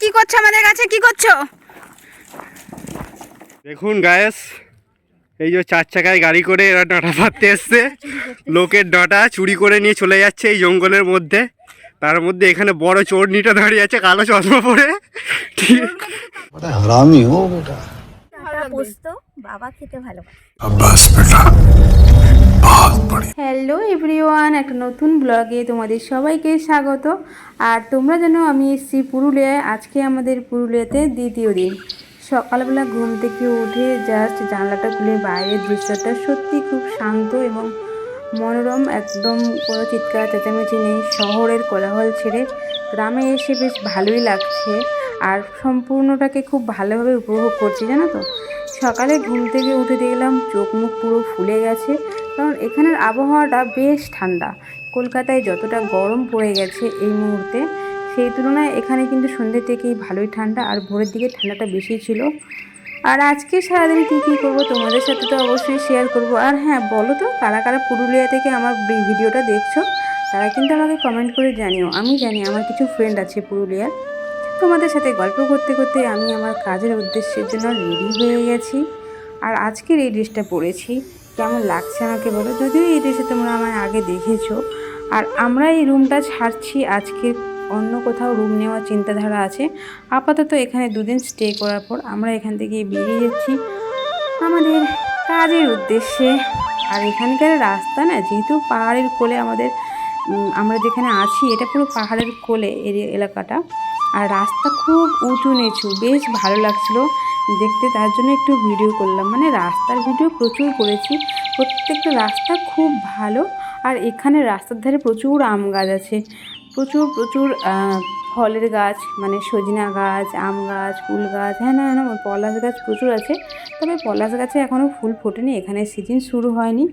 কি করছো আমাদের কাছে, কি করছো? দেখুন গায়েস, এই যে 4 চাকায় গাড়ি করে এরা ডাঁটা পাততে এসছে। লোকের ডাঁটা চুরি করে নিয়ে চলে যাচ্ছে এই জঙ্গলের মধ্যে। তার মধ্যে এখানে বড় চোরনিটা দাঁড়িয়ে আছে কালো চশমা পরে। হারামি ও বেটা। পোস্ত বাবা খেতে ভালোবাসে। আব্বাস বেটা বহুত বড়িয়া। হ্যালো এভরিওয়ান, একটা নতুন ব্লগে তোমাদের সবাইকে স্বাগত। আর তোমরা জানো আমি এসেছি পুরুলিয়ায়। আজকে আমাদের পুরুলিয়াতে দ্বিতীয় দিন। সকালবেলা ঘুম থেকে উঠে জাস্ট জানলাটা খুলে বাইরের দৃশ্যটা সত্যি খুব শান্ত এবং মনোরম। একদম কোনো চিৎকার চেঁচামেচি নেই, শহরের কোলাহল ছেড়ে গ্রামে এসে বেশ ভালোই লাগছে। আর সম্পূর্ণটাকে খুব ভালোভাবে উপভোগ করছি, জানো তো। সকালে ঘুম থেকে উঠে দেখলাম চোখ মুখ পুরো ফুলে গেছে, কারণ এখানের আবহাওয়াটা বেশ ঠান্ডা। কলকাতায় যতটা গরম পড়ে গেছে এই মুহূর্তে, সেই তুলনায় এখানে কিন্তু সন্ধ্যে থেকেই ভালোই ঠান্ডা, আর ভোরের দিকে ঠান্ডাটা বেশি ছিল। আর আজকে সারাদিন কী কী করবো তোমাদের সাথে তো অবশ্যই শেয়ার করব। আর হ্যাঁ, বলো তো কারা কারা পুরুলিয়া থেকে আমার ভিডিওটা দেখছো, তারা কিন্তু আমাকে কমেন্ট করে জানিও। আমি জানি আমার কিছু ফ্রেন্ড আছে পুরুলিয়ার। তোমাদের সাথে গল্প করতে করতে আমি আমার কাজের উদ্দেশ্যের জন্য রেডি হয়ে গেছি। আর আজকের এই ড্রেসটা পরেছি, কেমন লাগছে আমাকে বলো। যদিও এই ড্রেসে তোমরা আমার আগে দেখেছো। আর আমরা এই রুমটা ছাড়ছি, আজকে অন্য কোথাও রুম নেওয়ার চিন্তাধারা আছে। আপাতত এখানে দুদিন স্টে করার পর আমরা এখান থেকে বেরিয়ে যাচ্ছি আমাদের কাজের উদ্দেশ্যে। আর এখানকার রাস্তা না, যেহেতু পাহাড়ের কোলে আমাদের আমরা যেখানে আছি, এটা পুরো পাহাড়ের কোলে এলাকাটা। আর রাস্তা খুব উঁচু নিচু, বেশ ভালো লাগছিলো দেখতে, তার জন্য একটু ভিডিও করলাম। মানে রাস্তার ভিডিও প্রচুর করেছি, প্রত্যেকটা রাস্তা খুব ভালো। আর এখানে রাস্তার ধারে প্রচুর আম গাছ আছে, প্রচুর প্রচুর ফলের গাছ, মানে সজনা গাছ, আম গাছ, ফুল গাছ, হ্যাঁ না না পলাশ গাছ প্রচুর আছে। তবে পলাশ গাছে এখনও ফুল ফোটেনি, এখানে সিজন শুরু হয়নি।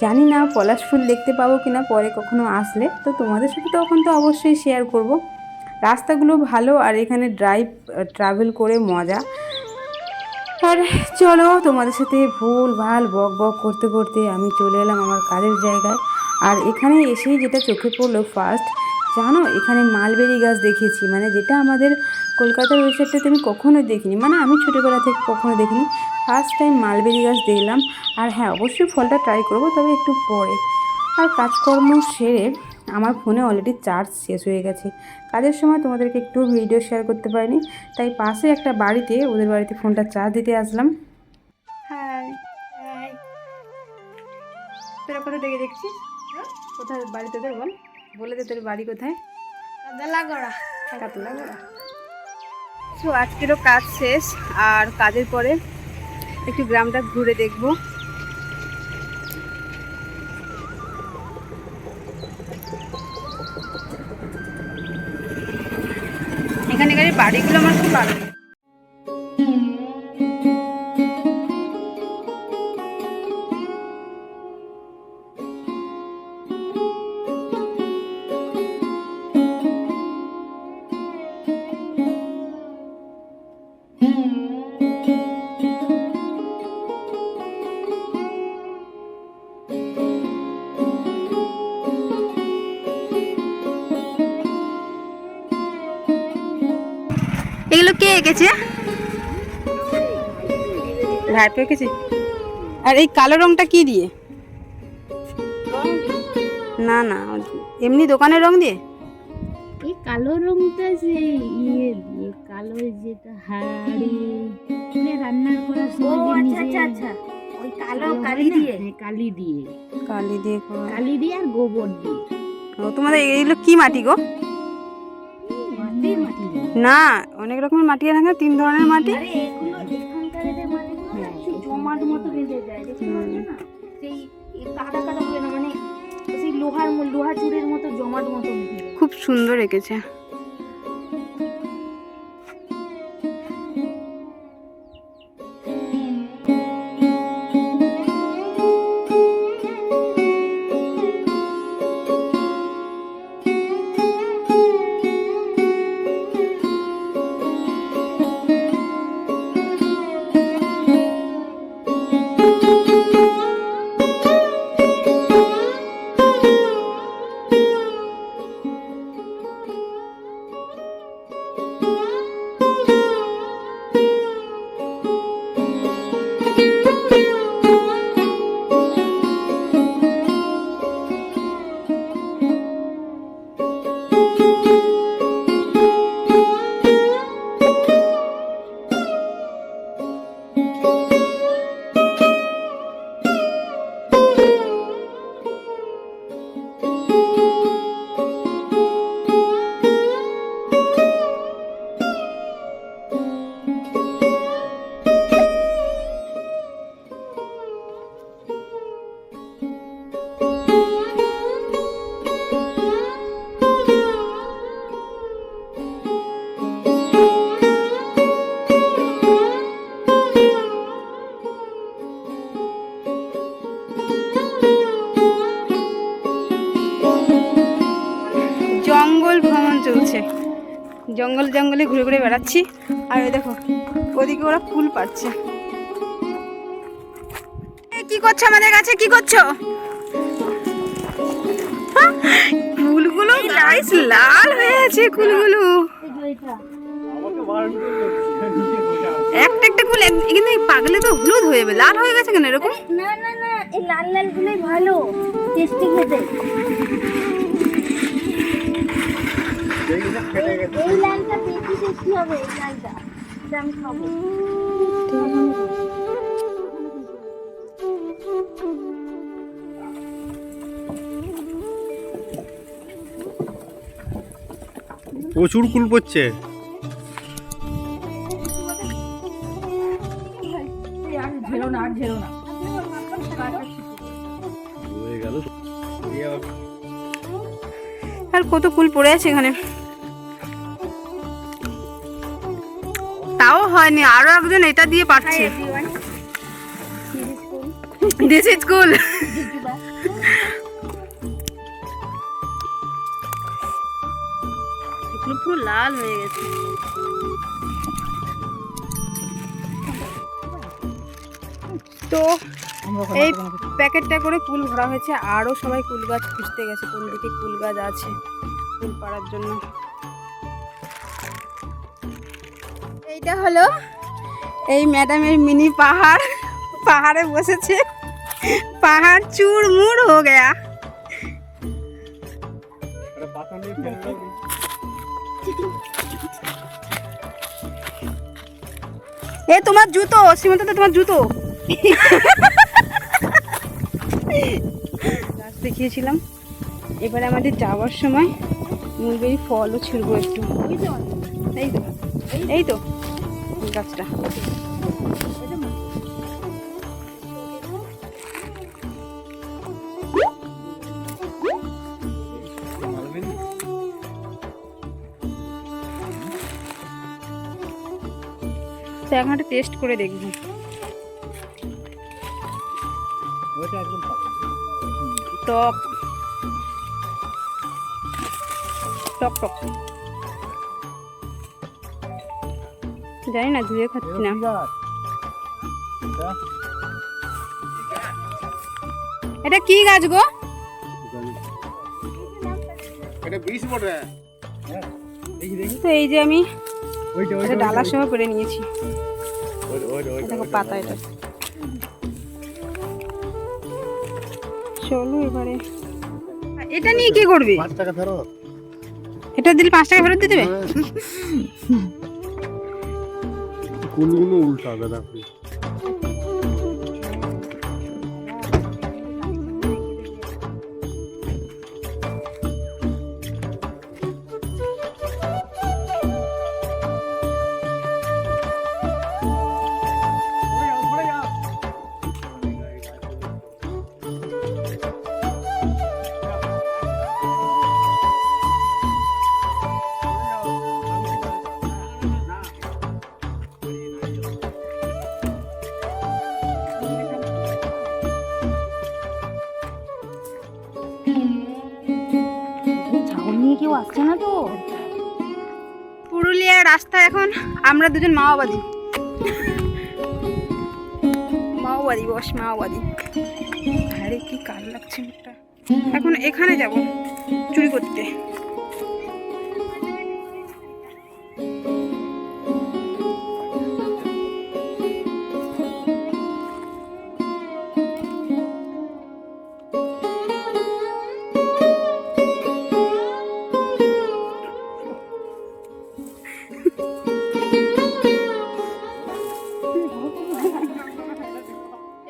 জানি না পলাশ ফুল দেখতে পাবো কিনা পরে কখনো আসলে, তো তোমাদের সাথে তখন তো অবশ্যই শেয়ার করব। রাস্তাগুলো ভালো, আর এখানে ট্রাভেল করে মজা। আর চলো, তোমাদের সাথে ভুল ভাল বক বক করতে করতে আমি চলে এলাম আমার কাজের জায়গায়। আর এখানে এসেই যেটা চোখে পড়লো ফার্স্ট, জানো এখানে মালবেরি গাছ দেখেছি, মানে যেটা আমাদের কলকাতার ওই সাইডটাতে আমি কখনোই দেখিনি, মানে আমি ছোটোবেলা থেকে কখনো দেখিনি। ফার্স্ট টাইম মালবেরি গাছ দেখলাম। আর হ্যাঁ, অবশ্যই ফলটা ট্রাই করবো, তবে একটু পরে। আর কাজকর্ম সেরে আমার ফোনে অলরেডি চার্জ শেষ হয়ে গেছে। কাজের সময় তোমাদেরকে একটু ভিডিও শেয়ার করতে পারিনি, তাই পাশে একটা বাড়িতে, ওদের বাড়িতে ফোনটা চার্জ দিতে আসলাম। হ্যাঁ, তোরা কোথা থেকে দেখছিস? কোথায় বাড়ি তোদের? বলে দে তোর বাড়ি কোথায়। কাতলাগড়া। তো আজকেরও কাজ শেষ, আর কাজের পরে একটু গ্রামটা ঘুরে দেখবো। এখানে বাড়িগুলো আমার খুব ভালো লাগে। এগুলো কে এঁকেছে? ভাইপো এঁকেছে। আর এই কালো রংটা কি দিয়ে? না না, এমনি দোকানের রং দিয়ে। এই কালো রংটা যে ইয়ে দিয়ে, কালো যেটা হাড়ি রান্না করার সময়, আচ্ছা ওই কালো কালি দিয়ে, কালি দিয়ে কালি দিয়ে আর গোবর দিয়ে। ও, তোমাদের এগুলো কি মাটি গো? না, অনেক রকমের মাটি আছে, 3 ধরনের মাটি। জমাট মতো বেঁধে যায়, সেই কাদা কাদা বলে না, মানে সেই লোহা চুরের মতো জমাট মতো। খুব সুন্দর এঁকেছে। জঙ্গল জঙ্গলে ঘুরে ঘুরে বেড়াচ্ছি। আর ওই দেখো ওদিকে ওরা ফুল পাচ্ছে। কি করছো আমাদের কাছে, কি করছো? ফুলগুলো গাইস লাল হয়ে আছে, ফুলগুলো একটা একটা ফুল কিন্তু পাগলে তো হলুদ হয়ে যাবে, লাল হয়ে গেছে কেন এরকম? না না না, এই লাল লাল গুলোই ভালো, টেস্টি খেতে। এই লালটা বেশি টেস্টি হবে, এই লালটা এটা আমি খাবো। প্রচুর কুল পড়ছে। আর কত ফুল পড়ে আছে এখানে, তাও হয়নি, আরো একজন এটা দিয়ে পারছে। This is cool. পুরো লাল হয়ে গেছে। তো এই প্যাকেটটা করে কুল ভরা হয়েছে, আরো সবাই কুল গাছ খুঁজতে গেছে কোন দিকে কুল গাছ আছে ফুল পাড়ার জন্য। এইটা হলো এই ম্যাডামের মিনি পাহাড়, পাহাড়ে বসেছে, পাহাড় চুরমুর হো গয়া। এ তোমার জুতো সীমান্ত, তো তোমার জুতো গাছ দেখিয়েছিলাম। এবারে আমাদের যাওয়ার সময় মুলবেরি ফলও ছিড়বো একটু। এই তো এই তো গাছটা। তো এখন একটা টেস্ট করে দেখবো। টক টক টক, জানি না, ধুয়ে খাচ্ছি না। এটা কি গাছ গো? তো এই যে আমি এটা ডালা সহ পেরে নিয়েছি, দেখো পাতা। এটা চলো এবারে এটা নিয়ে কি করবি? 5 টাকা ফেরত। এটা দিলে 5 টাকা ফেরত দিয়ে দেবে? কুলগুলো উল্টা দাদা। কেউ আসছে না তো। পুরুলিয়ার রাস্তা এখন আমরা দুজন মাওবাদী, মাওবাদী বস, মাওবাদী। আরে কি কাল লাগছে মুখটা। এখন এখানে যাব চুরি করতে।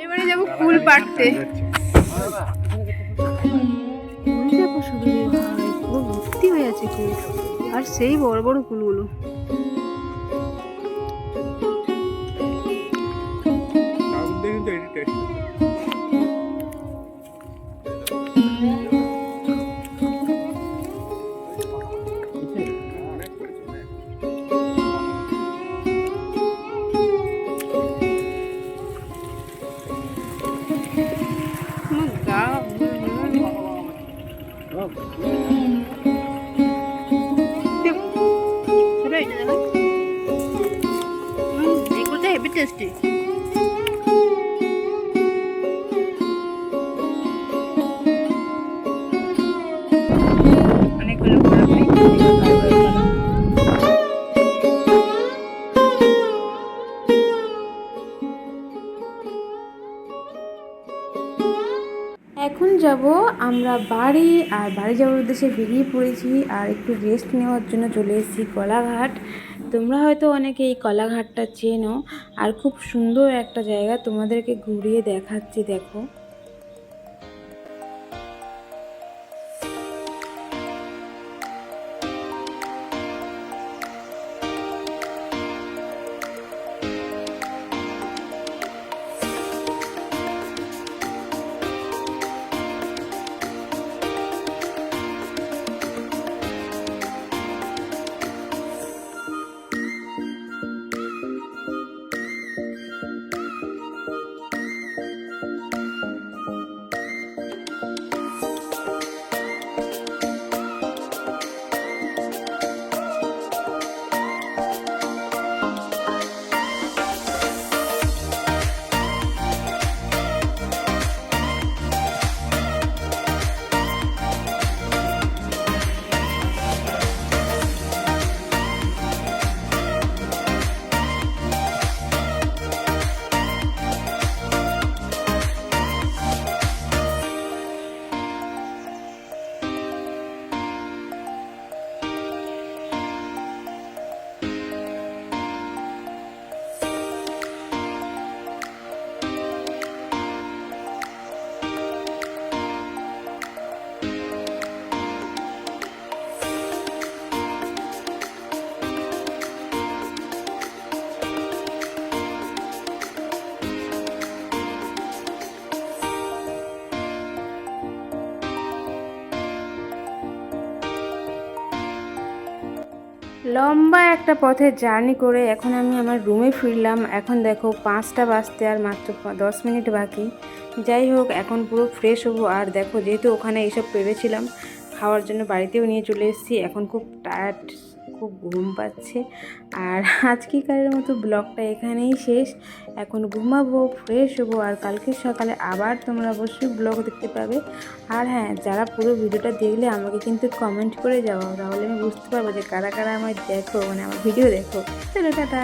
এবারে যাবো ফুল পাড়তে। দেখো শুধু পুরো ভর্তি হয়ে আছে ফুল, আর সেই বড় বড় ফুলগুলো। টেস্টি। অনেকগুলো বড় খাই। এখন যাব আমরা বাড়ি, আর বাড়ি যাওয়ার উদ্দেশ্যে বেরিয়ে পড়েছি। আর একটু রেস্ট নেওয়ার জন্য চলে এসেছি কলাঘাট। তোমরা হয়তো অনেকে এই কলাঘাটটা চেনো, আর খুব সুন্দর একটা জায়গা, তোমাদেরকে ঘুরিয়ে দেখাচ্ছি দেখো। লম্বা একটা পথের জার্নি করে এখন আমি আমার রুমে ফিরলাম। এখন দেখো 5টা বাজতে আর মাত্র 10 মিনিট বাকি। যাই হোক, এখন পুরো ফ্রেশ হবো। আর দেখো, যেহেতু ওখানে এইসব পেরেছিলাম খাওয়ার জন্য, বাড়িতেও নিয়ে চলে এসেছি। এখন খুব টায়ার্ড, খুব ঘুম পাচ্ছে। আর আজকেকারের মতো ব্লগটা এখানেই শেষ। এখন ঘুমাবো, ফ্রেশ হবো, আর কালকে সকালে আবার তোমরা অবশ্যই ব্লগ দেখতে পাবে। আর হ্যাঁ, যারা পুরো ভিডিওটা দেখলে আমাকে কিন্তু কমেন্ট করে যাও, তাহলে আমি বুঝতে পারবো যে কারা কারা আমার দেখো, মানে আমার ভিডিও দেখো। চলো টাটা।